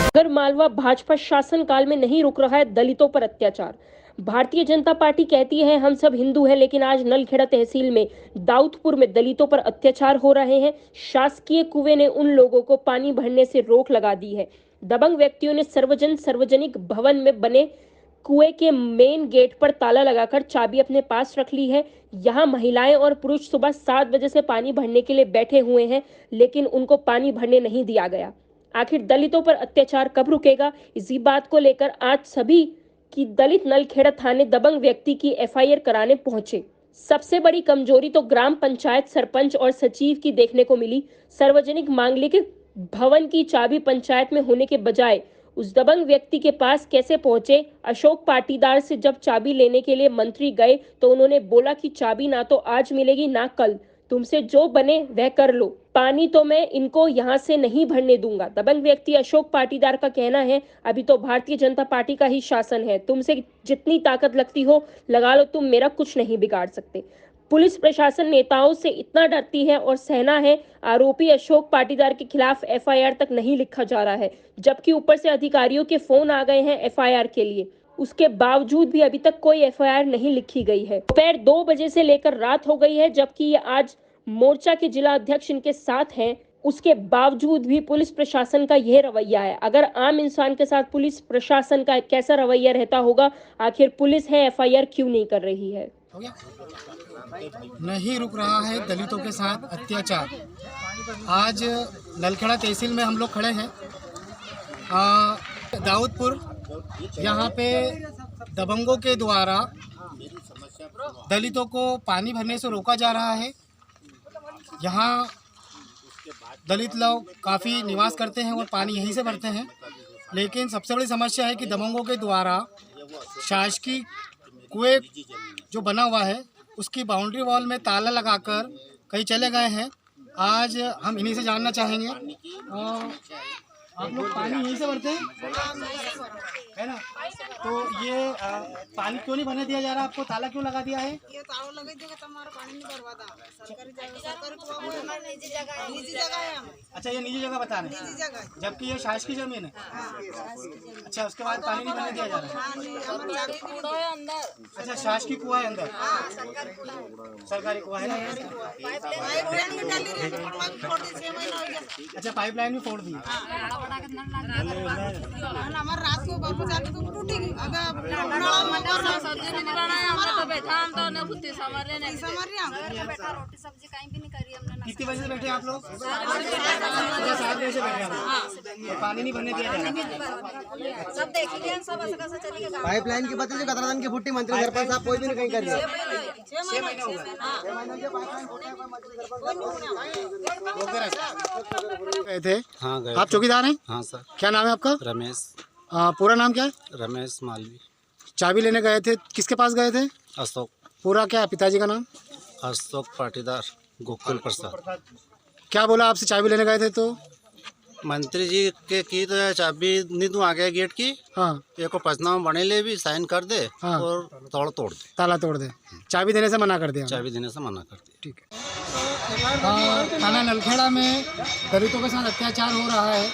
अगर मालवा भाजपा शासनकाल में नहीं रुक रहा है दलितों पर अत्याचार। भारतीय जनता पार्टी कहती है हम सब हिंदू हैं, लेकिन आज नलखेड़ा तहसील में दाऊदपुर में दलितों पर अत्याचार हो रहे हैं। शासकीय कुएं ने उन लोगों को पानी भरने से रोक लगा दी है। दबंग व्यक्तियों ने सार्वजनिक भवन में बने कुएं के मेन गेट पर ताला लगाकर चाबी अपने पास रख ली है। यहाँ महिलाएं और पुरुष सुबह 7 बजे से पानी भरने के लिए बैठे हुए हैं, लेकिन उनको पानी भरने नहीं दिया गया। आखिर दलितों पर अत्याचार कब रुकेगा? इसी बात को लेकर आज सभी की दलित नलखेड़ा थाने दबंग व्यक्ति की एफआईआर कराने पहुंचे। सबसे बड़ी कमजोरी तो ग्राम पंचायत सरपंच और सचिव की देखने को मिली। सार्वजनिक मांगलिक भवन की चाबी पंचायत में होने के बजाय उस दबंग व्यक्ति के पास कैसे पहुंचे? अशोक पाटीदार से जब चाबी लेने के लिए मंत्री गए तो उन्होंने बोला कि चाबी ना तो आज मिलेगी ना कल, तुमसे जो बने वह कर लो, पानी तो मैं इनको यहाँ से नहीं भरने दूंगा। दबंग व्यक्ति अशोक पाटीदार का कहना है अभी तो भारतीय जनता पार्टी का ही शासन है, तुमसे जितनी ताकत लगती हो लगा लो, तुम मेरा कुछ नहीं बिगाड़ सकते। पुलिस प्रशासन नेताओं से इतना डरती है और सहना है। आरोपी अशोक पाटीदार के खिलाफ एफआईआर तक नहीं लिखा जा रहा है, जबकि ऊपर से अधिकारियों के फोन आ गए हैं एफआईआर के लिए। उसके बावजूद भी अभी तक कोई एफआईआर नहीं लिखी गई है। दोपहर 2 बजे से लेकर रात हो गई है, जबकि ये आज मोर्चा के जिला अध्यक्ष इनके साथ हैं। उसके बावजूद भी पुलिस प्रशासन का यह रवैया है। अगर आम इंसान के साथ पुलिस प्रशासन का कैसा रवैया रहता होगा? आखिर पुलिस है, एफआईआर क्यों नहीं कर रही है? नहीं रुक रहा है दलितों के साथ अत्याचार। आज नलखेड़ा तहसील में हम लोग खड़े हैं। दाऊदपुर यहाँ पे दबंगों के द्वारा दलितों को पानी भरने से रोका जा रहा है। यहाँ दलित लोग काफ़ी निवास करते हैं और पानी यहीं से भरते हैं, लेकिन सबसे बड़ी समस्या है कि दबंगों के द्वारा शासकीय कुएं जो बना हुआ है उसकी बाउंड्री वॉल में ताला लगाकर कहीं चले गए हैं। आज हम इन्हीं से जानना चाहेंगे। आप लोग पानी यहीं से भरते हैं, है ना? तो ये पानी क्यों नहीं भरने दिया जा रहा? आपको ताला क्यों लगा दिया है? ये ताला लगा दिया तो हमारा पानी नहीं भरवाता। सरकारी कुआं है, हमारी निजी जगह है। अच्छा, ये निजी जगह बता रहे निजी हैं, जगह, जबकि ये शासकीय जमीन है। अच्छा, उसके बाद पानी नहीं भरने दिया जा रहा है। अच्छा, शासकीय कुआं है अंदर, सरकारी कुआं है ना? अच्छा, पाइपलाइन भी फोड़ दी। हमारे रात को वापस आके तो टूटेगी। कितनी बजे से बैठे आप लोग? 7 बजे से बैठे हैं। पानी नहीं भरने दिया जा रहा। सब देखिए, सब ऐसा चलेगा। पाइपलाइन की बात है, कतरादान की फुट्टी मंत्री सरपंच साहब कोई भी नहीं कहीं कर रहे। 6 महीने हो गए थे। हाँ गए। आप चौकीदार हैं? हाँ सर। क्या नाम है आपका? रमेश। पूरा नाम क्या है? रमेश मालवी। चाबी लेने गए थे, किसके पास गए थे? अशोक। पूरा क्या है पिताजी का नाम? अशोक पाटीदार गोकुल प्रसाद। क्या बोला आपसे चाबी लेने गए थे तो? मंत्री जी के की तो चाबी नहीं दूँ, आ गया गेट की। हाँ, एक पचनामा बने ले भी साइन कर दे। हाँ। और तोड़ दे, ताला तोड़ दे, चाबी देने से मना कर दिया। चाबी देने से मना कर दी। ठीक है। थाना नलखेड़ा में दलितों के साथ अत्याचार हो रहा है।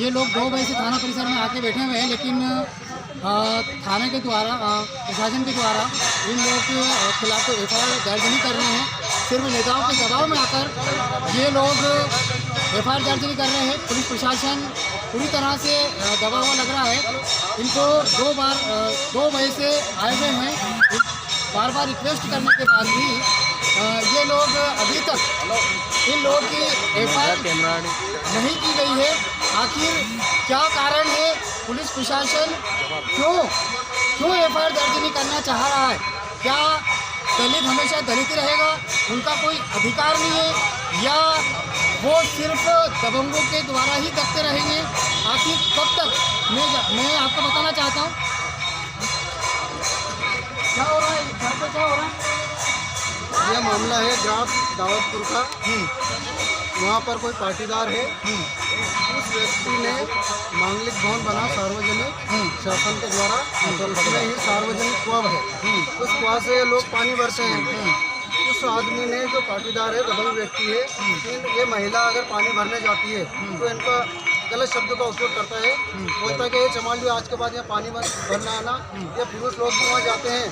ये लोग 2 बजे से थाना परिसर में आके बैठे हुए हैं, लेकिन थाने के द्वारा, प्रशासन के द्वारा इन लोगों के खिलाफ तो एफआईआर दर्ज नहीं कर रहे हैं। सिर्फ नेताओं के दबाव में आकर ये लोग एफआईआर दर्ज नहीं कर रहे हैं। पुलिस प्रशासन पूरी तरह से दबा हुआ लग रहा है। इनको 2 बजे से आए हुए हैं, बार बार रिक्वेस्ट करने के बाद भी ये लोग अभी तक इन लोगों की एफआईआर नहीं की गई है। आखिर क्या कारण है? पुलिस प्रशासन क्यों एफआईआर दर्ज नहीं करना चाह रहा है? क्या दलित हमेशा दलित ही रहेगा, उनका कोई अधिकार नहीं है, या वो सिर्फ दबंगों के द्वारा ही दबते रहेंगे? आखिर कब तक? मैं आपको बताना चाहता हूँ क्या हो रहा है, क्या हो रहा है। यह मामला है ग्राम दाऊदपुर का। वहाँ पर कोई पाटीदार है, उस व्यक्ति ने मांगलिक भवन बना सार्वजनिक शासन के द्वारा, उसमें ही सार्वजनिक कुआं है, उस कुआं से लोग पानी भरते हैं। उस आदमी ने, जो पाटीदार है, दबंग व्यक्ति है, ये महिला अगर पानी भरने जाती है तो इनका गलत शब्दों का उपयोग करता है। बोलता है कि ये चमाली आज के बाद यहाँ पानी भरना आना, ये पुरुष लोग भी वहाँ जाते हैं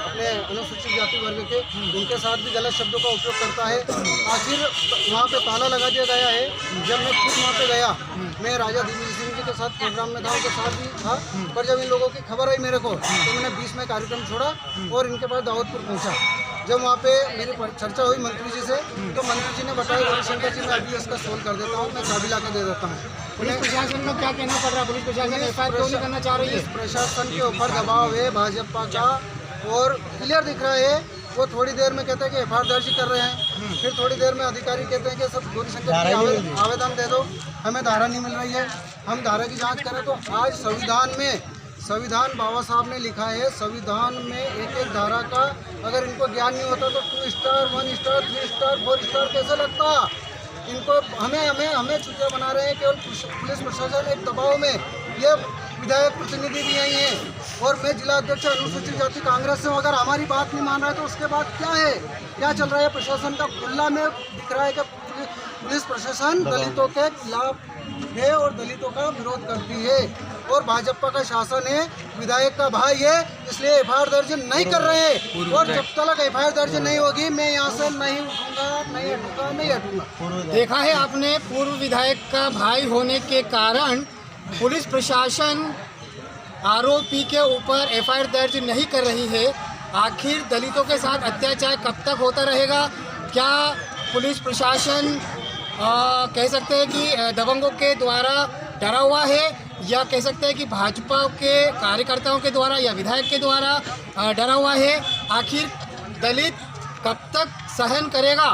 अपने अनुसूचित जाति वर्ग के, उनके साथ भी गलत शब्दों का उपयोग करता है। आखिर वहाँ पे ताला लगा दिया गया है। जब मैं खुद वहाँ पे गया, मैं राजा दिग्विजय सिंह जी के साथ प्रोग्राम में था, उनके साथ भी था, पर जब इन लोगों की खबर आई मेरे को तो मैंने बीच में कार्यक्रम छोड़ा और इनके पास दाऊदपुर पहुँचा। जब वहाँ पे मेरी चर्चा हुई मंत्री जी से, तो मंत्री जी ने बताया रविशंकर जी मैं अभी इसका सोल्व कर देता हूँ, मैं चाबी ला के दे देता हूँ। पुलिस प्रशासन को क्या कहना पड़ रहा है? पुलिस प्रशासन एफआईआर क्यों नहीं करना चाह रही है? प्रशासन के ऊपर दबाव है भाजपा का और क्लियर दिख रहा है। वो थोड़ी देर में कहते हैं कि एफआईआर दर्ज कर रहे हैं, फिर थोड़ी देर में अधिकारी कहते हैं कि सब गौरीशंकर जी आवेदन दे दो, हमें धारा नहीं मिल रही है, हम धारा की जाँच करें। तो आज संविधान बाबा साहब ने लिखा है, संविधान में एक एक धारा का अगर इनको ज्ञान नहीं होता तो 2 स्टार 1 स्टार 3 स्टार 4 स्टार कैसे लगता? इनको हमें चुतिया बना रहे हैं। केवल पुलिस प्रशासन एक दबाव में, ये विधायक प्रतिनिधि भी यही हैं और मैं जिला अध्यक्ष अनुसूचित जाति कांग्रेस से हूं। अगर हमारी बात नहीं मान रहा है तो उसके बाद क्या है, क्या चल रहा है? प्रशासन का खुला में दिख रहा है कि पुलिस प्रशासन दलितों के खिलाफ है और दलितों का विरोध करती है और भाजपा का शासन है, विधायक का भाई है, इसलिए एफआईआर दर्ज नहीं कर रहे हैं। और जब तक एफआईआर दर्ज नहीं होगी मैं यहाँ से नहीं उठूंगा, नहीं हटूंगा। देखा है आपने, पूर्व विधायक का भाई होने के कारण पुलिस प्रशासन आरोपी के ऊपर एफआईआर दर्ज नहीं कर रही है। आखिर दलितों के साथ अत्याचार कब तक होता रहेगा? क्या पुलिस प्रशासन कह सकते हैं कि दबंगों के द्वारा डरा हुआ है, या कह सकते हैं कि भाजपा के कार्यकर्ताओं के द्वारा या विधायक के द्वारा डरा हुआ है? आखिर दलित कब तक सहन करेगा?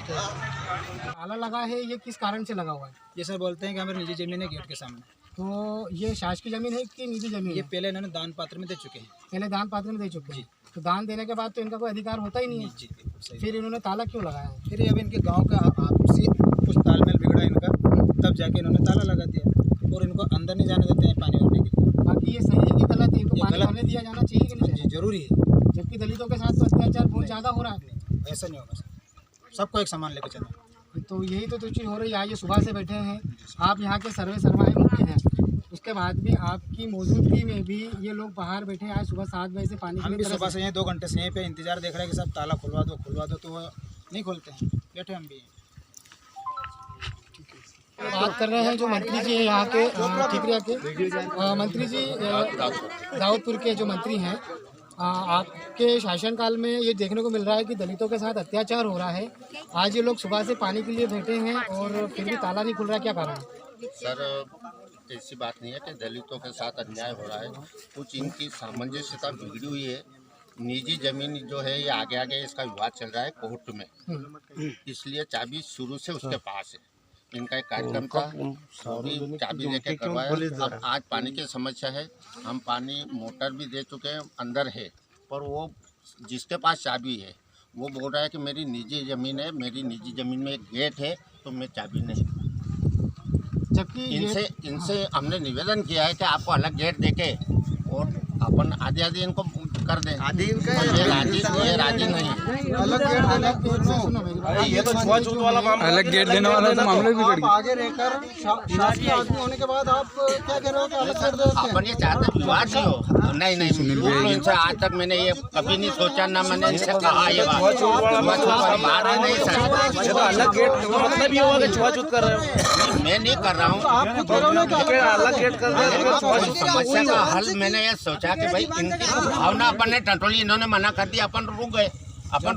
ताला लगा है, ये किस कारण से लगा हुआ है? ये सर बोलते हैं कि हमारी निजी जमीन है गेट के सामने। तो ये शासकीय जमीन है कि निजी जमीन ये है? पहले इन्होंने दान पात्र में दे चुके हैं। पहले दान पात्र में दे चुके हैं, तो दान देने के बाद तो इनका कोई अधिकार होता ही नहीं है। जी सही। फिर इन्होंने ताला क्यों लगाया है? फिर अब इनके गांव का आपसी कुछ तालमेल बिगड़ा इनका, तब जाके इन्होंने ताला लगा दिया और इनको अंदर नहीं जाने देते हैं पानी भरने के लिए। बाकी ये सही है कि गलत है? इनको ये पानी गलत भरने दिया जाना चाहिए कि नहीं? जी जरूरी है, जबकि दलितों के साथ तो अत्याचार बहुत ज़्यादा हो रहा है। ऐसा नहीं होगा सर, सबको एक समान लेके चलना। तो यही तो चीज़ हो रही है। आज ये सुबह से बैठे हैं, आप यहाँ के सर्वे सरमाए मुख्य हैं, उसके बाद भी आपकी मौजूदगी में भी ये लोग बाहर बैठे हैं। आज सुबह 7 बजे से पानी हम भी सुबह से यहीं 2 घंटे से यहीं पे इंतजार देख रहे हैं कि सब ताला खुलवा दो, तो वो नहीं खोलते हैं, बैठे हम भी। बात कर रहे हैं जो मंत्री जी हैं यहाँ के ठिकरिया के मंत्री जी, दाऊदपुर के जो मंत्री हैं, आपके शासनकाल में ये देखने को मिल रहा है कि दलितों के साथ अत्याचार हो रहा है। आज ये लोग सुबह से पानी के लिए बैठे हैं और फिर भी ताला नहीं खुल रहा, क्या कारण है? सर ऐसी बात नहीं है कि दलितों के साथ अन्याय हो रहा है, कुछ इनकी सामंजस्यता बिगड़ी हुई है। निजी जमीन जो है ये आगे इसका विवाद चल रहा है कोर्ट में, इसलिए चाबी शुरू से उसके पास है। इनका एक कार्यक्रम था, सभी चाबी लेके करवाया। अब आज पानी की समस्या है, हम पानी मोटर भी दे चुके हैं, अंदर है, पर वो जिसके पास चाबी है वो बोल रहा है कि मेरी निजी ज़मीन है, मेरी निजी ज़मीन में एक गेट है तो मैं चाबी नहीं। जबकि इनसे हमने निवेदन किया है कि आपको अलग गेट देके और अपन आधी इनको कर दें। आधी इनका ये राजी नहीं है। अलग गेट देना, ये तो छुआछूत वाला मामला, अलग गेट देने वाला तो मामला भी आप आगे रहकर शासकीय आदमी होने के बाद आप क्या कह रहे हो कि अलग गेट देते हैं? अपन ये चाहते हैं विवाद नहीं हो। नहीं, इनसे आज तक मैंने ये कभी नहीं सोचा, ना मैंने इनसे कहा ये बात। बात है नहीं सर, अलग गेट मतलब ये होगा कि छुआछूत कर रहे हो? मैं नहीं कर रहा हूँ। आप कह रहे हो ना कि अलग गेट कर रहे हो? समस्या का हल मैंने ये सोचा कि भाई इनकी भावना अपन ने टटोली, इन्होंने मना कर दिया, अपन रुक गए। अपन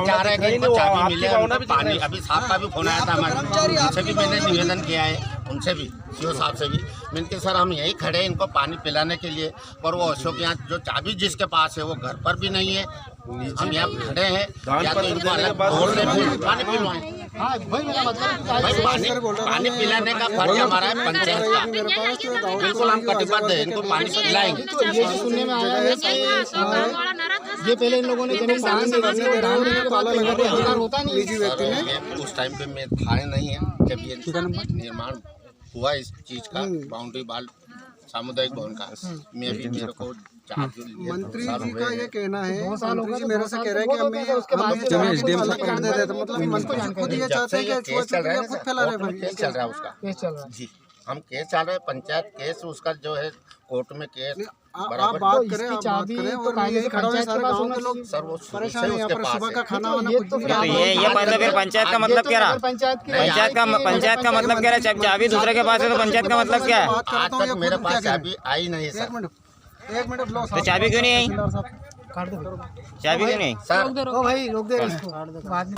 चाह रहे हैं कि इनको चाबी मिले, उनको पानी। अभी साहब का भी फोन आया था हमारे, उनसे भी मैंने निवेदन किया है, उनसे भी सीओ साहब से भी मैंने कहा सर हम यहीं खड़े हैं इनको पानी पिलाने के लिए, पर वो अशोक यहाँ जो चाबी जिसके पास है वो घर पर भी नहीं है। हम यहाँ खड़े हैं, या तो इनको अलग तोड़ दें, पानी पिलवाएं। हाँ वही मेरा मतलब भाई पानी पिलाने का फर्ज हमारा है पंचायत का, बिल्कुल हम कटिबद्ध है, इनको पानी पिलाएंगे। ये जो सुनने में आया है कि ये पहले इन लोगों ने जमीन दान दे दी और दान देने के बाद अधिकार होता नहीं। उस टाइम पे मैं था नहीं है जब ये निर्माण हुआ इस चीज़ का, बाउंड्री वाल सामुदायिक भवन का। मैं अभी मेरे को मंत्री जी का ये कहना है, मंत्री जी मेरे से कह रहे हैं कि हमें अलग कर दे देते, मतलब मंत्री जी खुद ये चाहते हैं कि केस चल रहा है खुद फैला रहे ना, केस चल रहा है उसका जी, हम केस चल रहा है पंचायत केस, उसका जो है कोर्ट में केस आप बात करें और यही खड़ा है, सारे गांव के लोग सर वो परेशान है यहाँ पर, सुबह का खाना वाना कुछ भी तो ये मतलब फिर पंचायत का मतलब क्या रहा? पंचायत का मतलब क्या रहा? चाबी दूसरे के पास है तो पंचायत का मतलब क्या है? आज तक मेरे पास चाबी आई नहीं सर। एक मिनट लो तो चाबी क्यों नहीं आई? चाबी क्यों नहीं आई? सर ओ भाई रोक दे इसको बाद में